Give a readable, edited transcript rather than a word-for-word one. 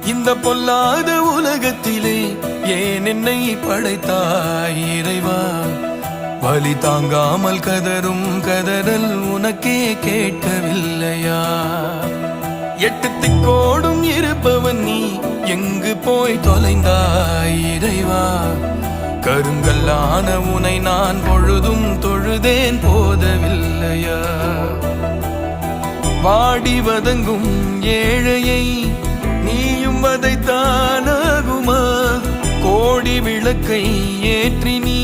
இந்த பொல்லாத உலகத்திலே ஏன் என்னை படைத்தாய் இறைவா? வலி தாங்காமல் கதரும் கதறல் உனக்கே கேட்கவில்லையா? எட்டு திக்கோடும் இருப்பவன் நீ எங்கு போய் தொலைந்தாய் இறைவா? கருங்கல்லான உனை நான் பொழுதும் தொழுதேன் போதவில்லையா? வாடி வதங்கும் ஏழையை நீயும் வதைத்தானாகுமா? கோடி விளக்கை ஏற்றி நீ